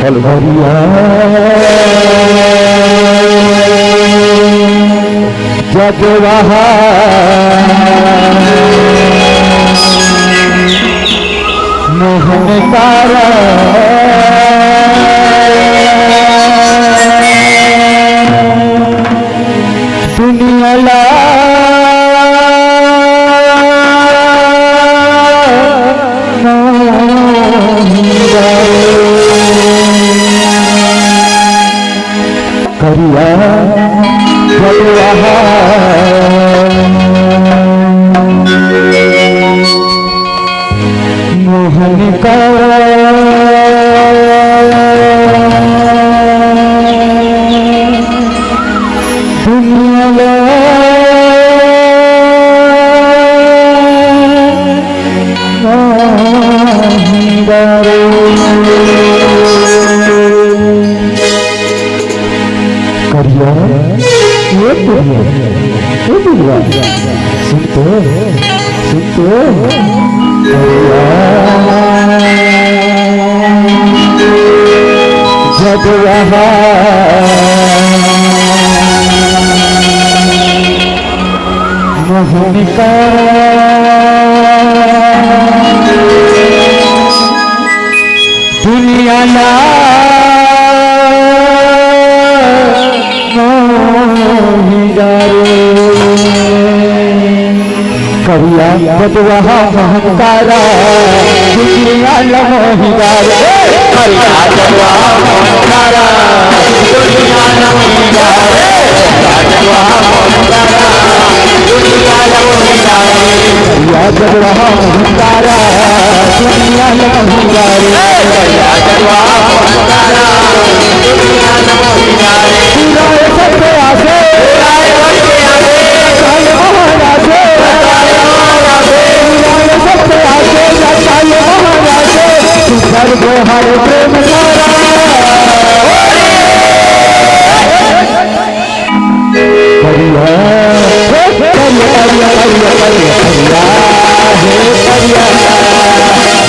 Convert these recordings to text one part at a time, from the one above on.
फलभरिया जगवहा मोहनकारा दुनियाला करिया जलवा मोहन का दुनिया सुनते सुनते जब वहाँ मोहन का दुनिया ना करिया जदवहा महंकारा दुनिया लमोहिदारा करिया जदवहा महंकारा दुनिया लमोहिदारा जदवहा महंकारा दुनिया लमोहिदारा करिया जदवहा महंकारा दुनिया लमोहिदारा करिया जदवहा महंकारा दुनिया लमोहिदारा पूरा सबके आसे सर्व हर प्रेम धारा करिया जदवहा महंकारा दुनिया लमोहिदारा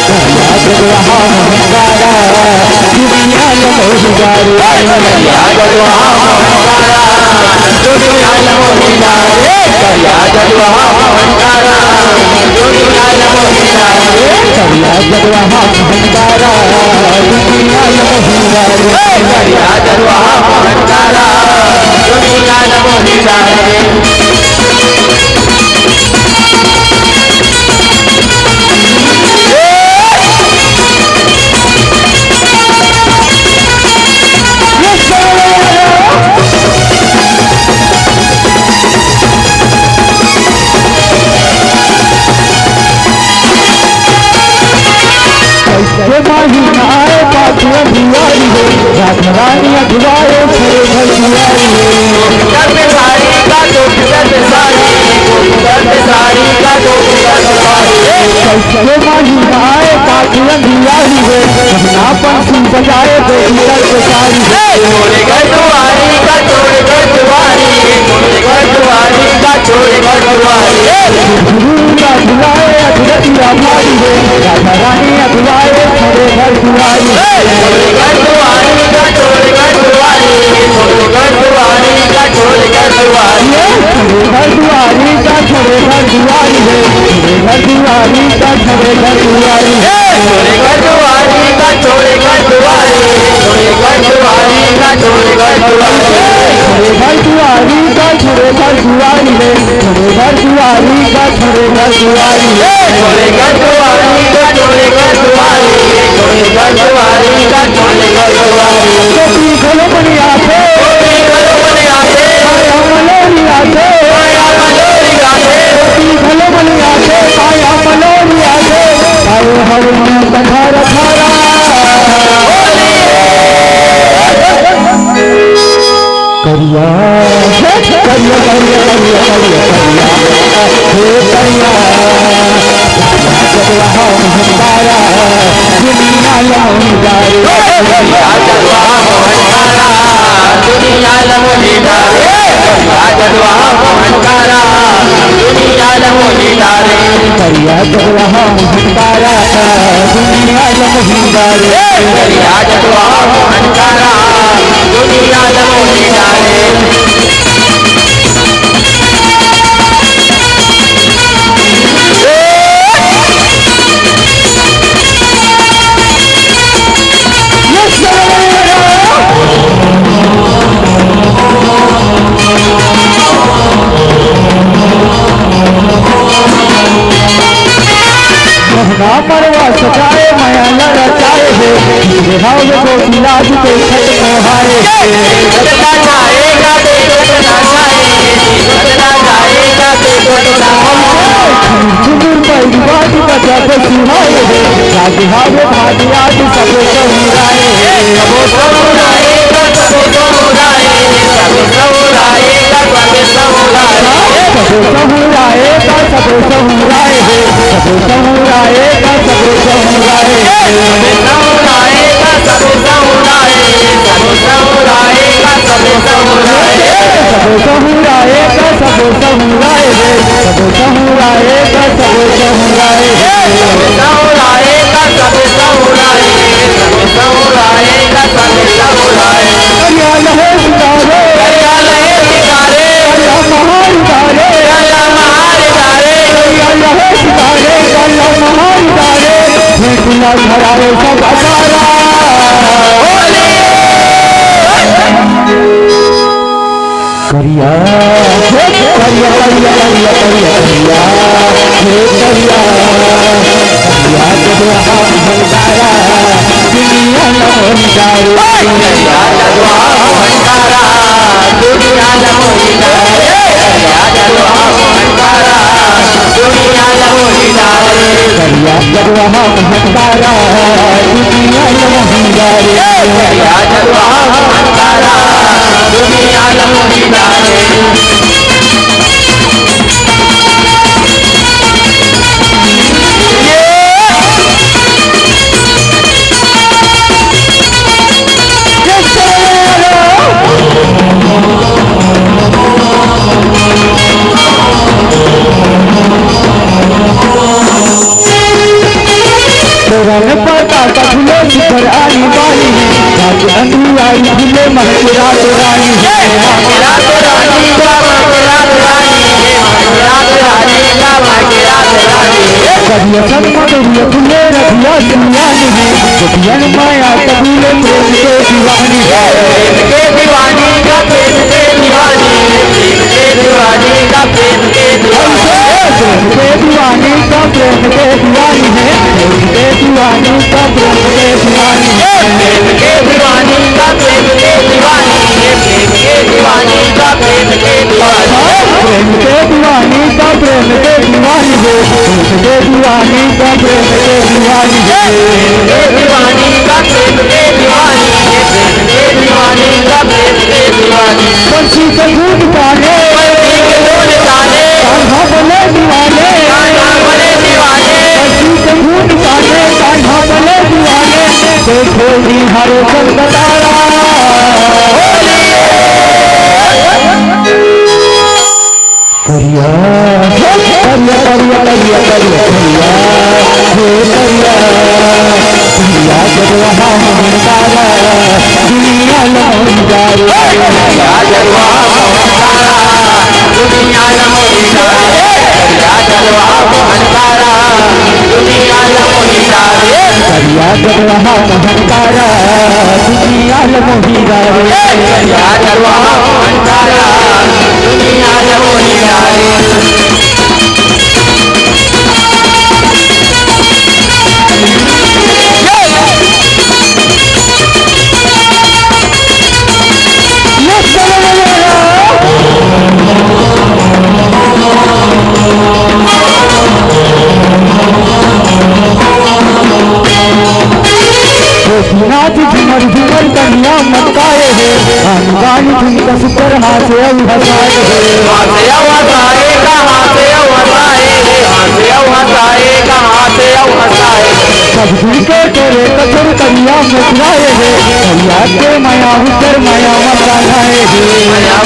करिया जदवहा महंकारा दुनिया लमोहिदारा करिया जदवहा महंकारा दुनिया लमोहिदारा करिया जदवहा महंकारा दुनिया लमोहिदारा करिया जदवहा महंकारा दुनिया लमोहिदारा माही पाती अभिवारी हो राजरानी अभिवारे खड़े घर दुआरी हो साड़ी का तो साड़ी का तो माही पाती अभिवारी हो अपनापन सिंह बजाए तो सारी छोड़े घर दुआरी का छोड़े घर दुआरी छोड़े घर दुआरी का छोड़े घर दुआरी बुलाए अधरतिया भारी हो राधा रानी अभिवारे खड़े घर दुआरी छोड़े घर दुआरी का छोड़े घर दुआरी छोड़े घर दुआरी का छोड़े घर दुआरी घर दुआरी का छोड़े घर दुआरी है घर दुआरी का छोड़े घर दुआरी छोड़े घर दुआरी का छोड़े घर दुआरी छोड़े घर दुआरी का छोड़े घर दुआरी घर दुआरी का छोड़े घर दुआरी है घर दुआरी का छोड़े घर दुआरी छोड़े घर दुआरी का छोड़े घर दुआरी छोड़े घर दुआरी का छोड़े घर दुआरी छोटी घरों बनिया थे घरों बनिया थे आया मलोरिया थे आया मलोरिया थे छोटी घरों बनिया थे आया मलोरिया थे आए हर मन बंधारा धारा करिया करिया करिया करिया करिया जदवहा महंकारा दुनिया लमोहिदारा करिया जदवहा महंकारा दुनिया लमोहिदारा करिया जदवहा महंकारा दुनिया लमोहिदारा करिया जदवहा महंकारा दुनिया लमोहिदारा करिया जदवहा भाव गोपीनाथ के छठ मोहाए बदला जाएगा देखो ना बदला जाएगा देखो ना परिवार का जब सुनाए राजी हावे भाजी आज सब समुराए सबो समुराएगा सबो समुराएगा सबो समुराएगा सबो समुराएगा सबो समुराएगा सबो समुराएगा सबो समुराएगा सबो समुराएगा सबो समुराएगा सबो समुराएगा सबो समुराएगा सबो समुराएगा सबो समुराएगा सबो समुराएगा सबो समुराएगा सबो समुराएगा सबो समुराएगा सबो समुराएगा सबो समुराएगा करिया लहे सितारे करिया लहे सितारे अल्लाह महान तारे अल्लाह महान तारे करिया लहे सितारे अल्लाह महान तारे भेटना धराए सब अकारा करिया करिया करिया करिया करिया करिया करिया करिया जदवा भंडारा दुनिया लमोहिदारे करिया जदवा भंडारा दुनिया लमोहिदारे करिया जदवा भंडारा दुनिया लमोहिदारे करिया जदवा भंडारा दुनिया लमोहिदारे करिया जदवा भंडारा दुनिया लमोहिदारे फूले शिखर आनी वाली अंधुआई फूले महराज रानी महराज रानी का महराज रानी महराज रानी का महराज रानी कभी सब मधुरिया फूले रखिया दुनियानी है गोपियन माया कबूले प्रेम के दीवानी प्रेम के दीवानी का प्रेम के दीवानी प्रेम के दीवानी का प्रेम के दीवानी प्रेम के दीवानी का प्रेम के दीवानी है प्रेम के दीवानी का प्रेम के दीवानी है प्रेम के दीवानी का प्रेम के दीवानी है प्रेम के दीवानी का प्रेम के दीवानी प्रेम के दीवानी का प्रेम के दीवानी है प्रेम के दीवानी का प्रेम के दीवानी है प्रेम के दीवानी का प्रेम के दीवानी है प्रेम के दीवानी का प्रेम के दीवानी पंछी के धूप पाने पंछी के धूप पाने कान्हा बोले दीवाने कान्हा बोले दीवाने पंछी के धूप पाने कान्हा बोले दीवाने देखो हरे चंद तारा करिया करिया करिया करिया करिया करिया करिया करिया जदवा भंडारा दुनिया लमोहिदारे करिया जदवा भंडारा दुनिया लमोहिदारे करिया जदवा भंडारा दुनिया लमोहिदारे करिया जदवा भंडारा दुनिया लमोहिदारे करिया जदवा भंडारा दुनिया लमोहिदारे गोपीनाथ झुमर झुमर कन्या मटकाए है हनुमान झुमका सुपर हाथे हंसाए है हाथे हंसाएगा हाथे हंसाए हाथे हंसाएगा हाथे हंसाए सब दिल के तेरे कथर कन्या मटकाए है कन्या के माया उतर माया मसालाए है माया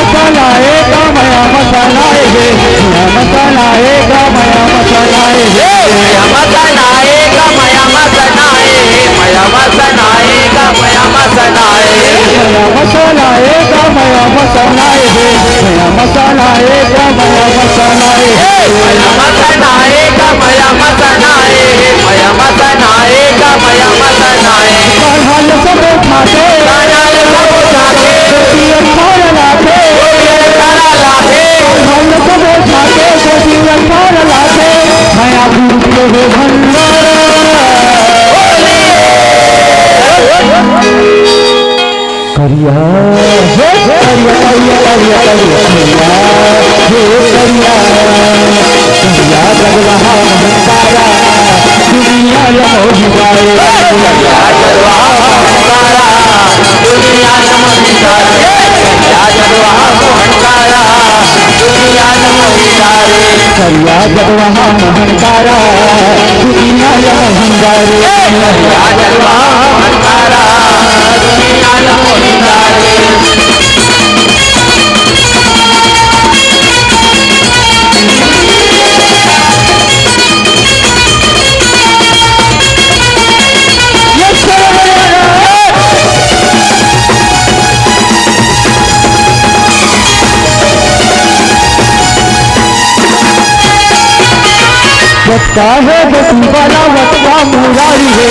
मसालाएगा माया मसालाए है माया मसालाएगा माया मसालाए है माया मसालाएगा माया मसालाए माया मसालाएगा माया मसालाए माया मसालाएगा माया मसालाए है माया मसालाएगा माया मसालाए माया मसालाएगा माया मसालाए माया मसालाएगा माया मसालाए कान्हाल सब ठाके कान्हाल सब ठाके गोपियन थारा लागे गोपियन थारा लागे कान्हाल सब ठाके गोपियन थारा हो करिया करिया करिया करिया करिया करिया जगवा हंकारा दुनिया लमोही गाए करिया जगवा हंकारा दुनिया लमोही गाए करिया जगवा हंकारा दुनिया लमोही गाए करिया जगवा हंकारा दुनिया लमोही गाए करिया जगवा हंकारा दुनिया लमोही गाए वक्ता है बतू वाला वक्ता मुरारी है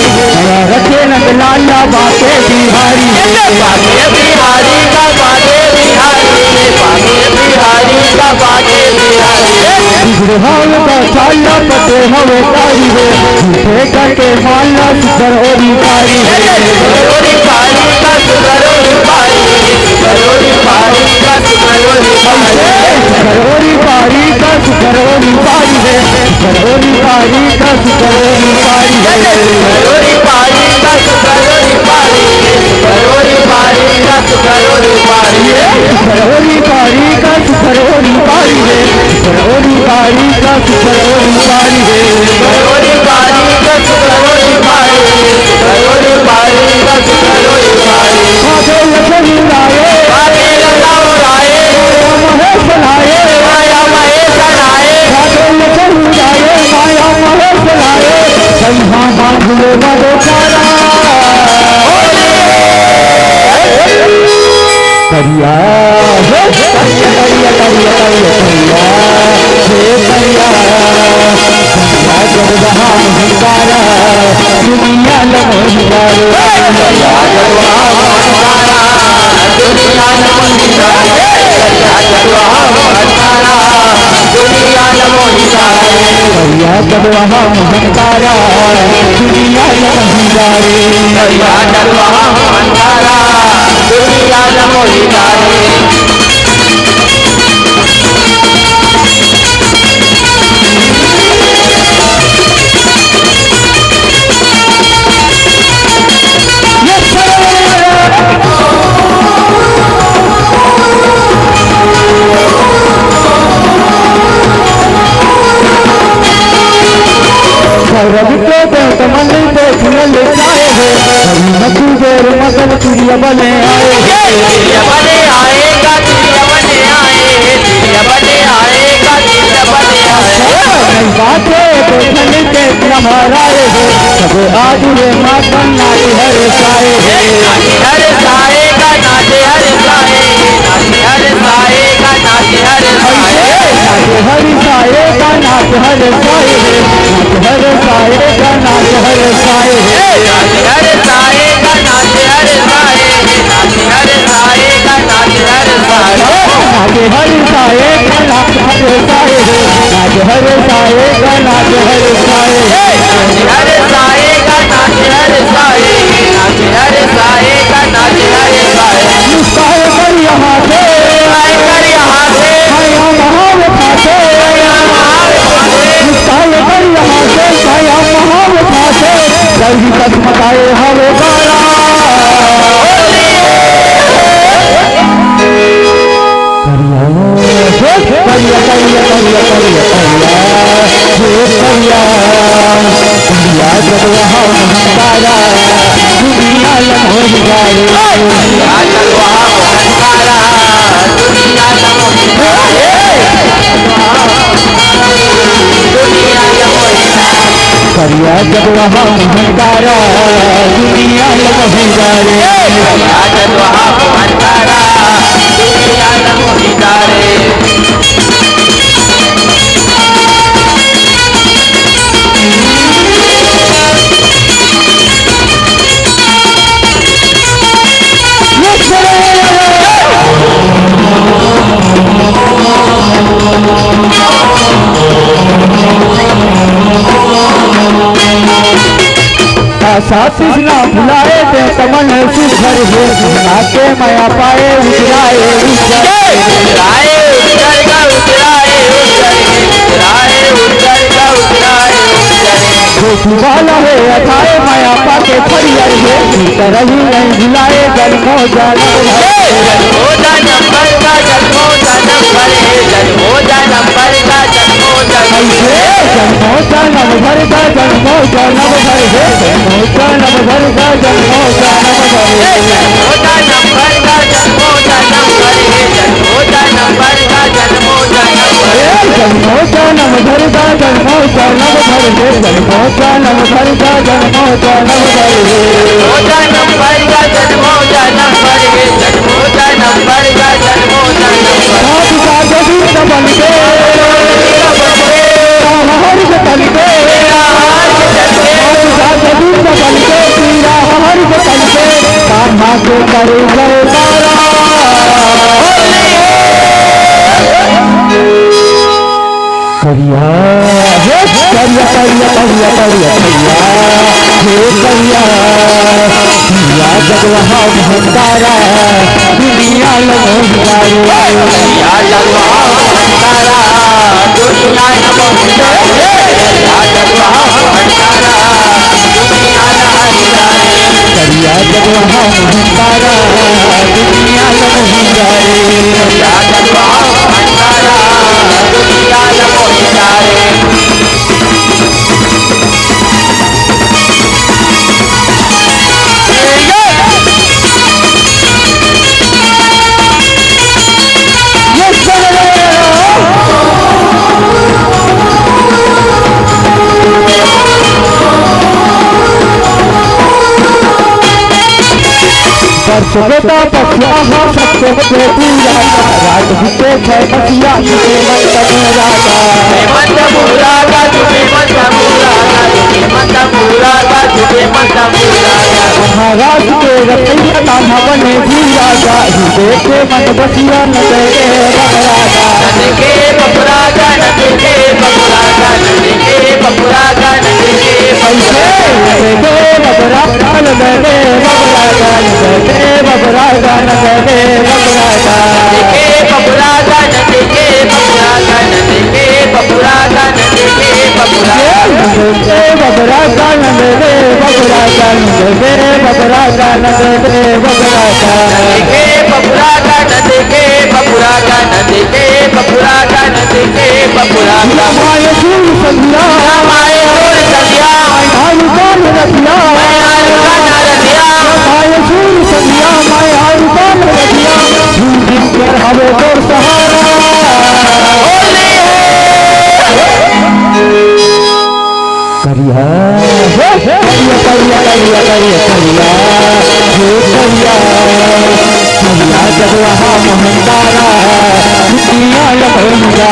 रखे नंद लाला बाके बिहारी है बाके बिहारी का बाके बिहारी बाके बिहारी का बाके बिहारी बिगड़ाल का चाला पते हवे कारी है झूठे करके माला सुधरोरी कारी है सुधरोरी कारी का सुधरोरी कारी सुधरोरी कारी का सुधरोरी कारी सुधरोरी कारी का सुधरोरी कारी है सुधरोरी कारी का सुधरोरी कारी है सुधरोरी कारी का सुधरोरी कारी सुधरोरी कारी का सुधरोरी कारी है सुधरोरी कारी का सुधरोरी कारी है सुधरोरी कारी का सुधरोरी कारी है सुधरोरी कारी का सुधरोरी कारी सुधरोरी कारी का सुधरोरी कारी आगे लखनऊ लाए आगे लखनऊ लाए महेश लाए माया महेश लाए आगे लखनऊ लाए माया महेश लाए कन्हा बांधले वाले कारा करिया करिया करिया करिया करिया करिया जब वहाँ हंकारा दुनिया लमोही गाए करिया जब वहाँ हंकारा दुनिया लमोही गाए करिया जब वहाँ हंकारा दुनिया लमोही गाए करिया जब वहाँ हंकारा दुनिया लमोही गाए करिया जब वहाँ हंकारा दुनिया लमोही गाए रवि को तमन को झुलल जाए हो मधु गोर मगन चिड़िया बने आए चिड़िया बने आएगा चिड़िया बने आए चिड़िया बने आएगा चिड़िया बने आए नई बातें देखन के हमाराए हो सब आज रे मातन नाचे हर साए नाचे हर साए का नाचे हर साए नाचे हर साए का नाचे हर साए नाचे हर साए का नाचे हर साए नाचे हर साए का नाचे हर साए नाचे हर साए का नाचे हर साए नाचे हर साए का नाचे हर साए नाचे हर साए का नाचे हर साए नाचे हर साए का नाचे हर साए नाचे हर साए का नाचे हर साए नाचे हर साए का नाचे हर साए मुस्कान कर यहाँ से कर यहाँ से आया महाव फासे मुस्कान कर यहाँ से आया महाव फासे जल्दी तक मचाए हवे गारा करिया करिया करिया करिया करिया करिया करिया जब वहाँ हंकारा दुनिया लमोही गाए करिया जब वहाँ हंकारा दुनिया लमोही गाए दुनिया लमोही गाए करिया जब वहाँ हंकारा दुनिया लमोही गाए करिया जब वहाँ हंकारा दुनिया लमोही गाए आशा तृष्णा भुलाए दे तमन सुखर हो नाके माया पाए उतराए वाला है अथाए माया पाके फरियर है तरही नहीं भुलाए जन्मो जन्म जन्मो जन्म भर का जन्मो जन्म भर जन्मो जन्म भर का जन्मो जन्म जन्मो जन्म भर का जन्मो जन्म भर जन्मो जन्म भर का जन्मो जन्म भर जन्मो जन्म भर का जन्मो जन्म भर जन्मो जन्म भर का जन्मो जन्म जन्मो जन्म भर का जन्मो जन्म भर जन्मो जन्म भर का जन्मो जन्म भर जन्मो जन्म भर का जन्मो जन्म भर जन्मो जन्म भर का जन्मो जन्म बन के हर बन के बन के पीरा हर बन के कान्हा के करे गए करिया करिया करिया करिया करिया करिया करिया जगवा भंडारा दुनिया लगोहिया जगवा भंडारा दुनिया लगोहिया जगवा भंडारा दुनिया लगोहिया करिया जगवा भंडारा दुनिया लगोहिया जगवा भंडारा दुनिया लगोहिया बेटा बसिया हो सबसे बड़े पूरा राज जिसे है बसिया जिसे मत पूरा का तुझे मत पूरा का तुझे मत पूरा का तुझे मत पूरा का महाराज के रतैया नाम बने भूरा का देखे मन बसिया न देखे बकरा का नद के बकरा का नद के बकरा का नद के पैसे दे बकरा काल दे बकरा काल दे बकरा काल दे बकरा काल के बकरा का नद के बकरा का नद के बकरा का नद के बकरा दे बकरा काल दे बकरा काल दे बकरा काल दे बकरा काल के बकरा का नद के बकरा का नद के बकरा का नद के बकरा का माय सुन संध्या माय और संध्या आय कौन रतिया माय सुन संध्या माय आय कौन रतिया दिन कर हवे तोर सहारा करिया करिया करिया करिया करिया करिया करिया करिया जगवा मोहनदारा दुनिया लगोहिया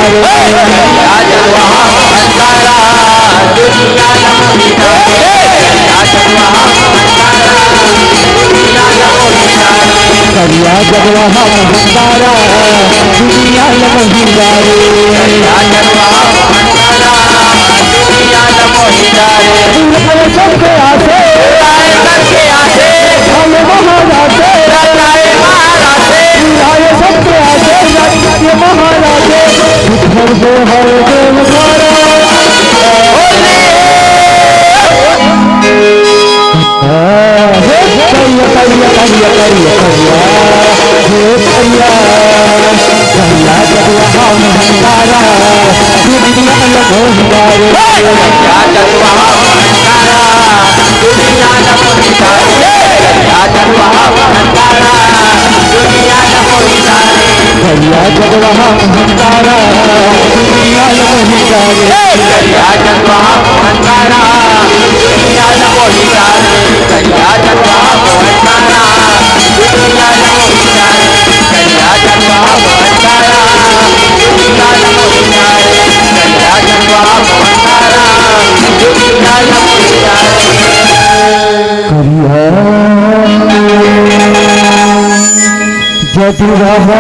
जगवा भंडारा दुनिया लगोहिया जगवा भंडारा दुनिया लगोहिया करिया जगवा मोहनदारा दुनिया लगोहिया जगवा भंडारा दुनिया लगोहिया सबके आसे सबके आसे हम महाराजे महाराजे सबके आसे ये महाराजे घर से हर देव द्वारा करिया करिया करिया करिया करिया करिया जगवा मोहनदारा दुनिया लगोहिया जगवा भंडारा दुनिया लगोहिया जगवा भंडारा दुनिया लगोहिया करिया जगवा मोहनदारा दुनिया लगोहिया जगवा भंडारा दुनिया लगोहिया जगवा भंडारा दुनिया लगोहिया जगवा भंडारा दुनिया लगोहिया जगवा भंडारा दुनिया लगोहिया करिया जदुरहा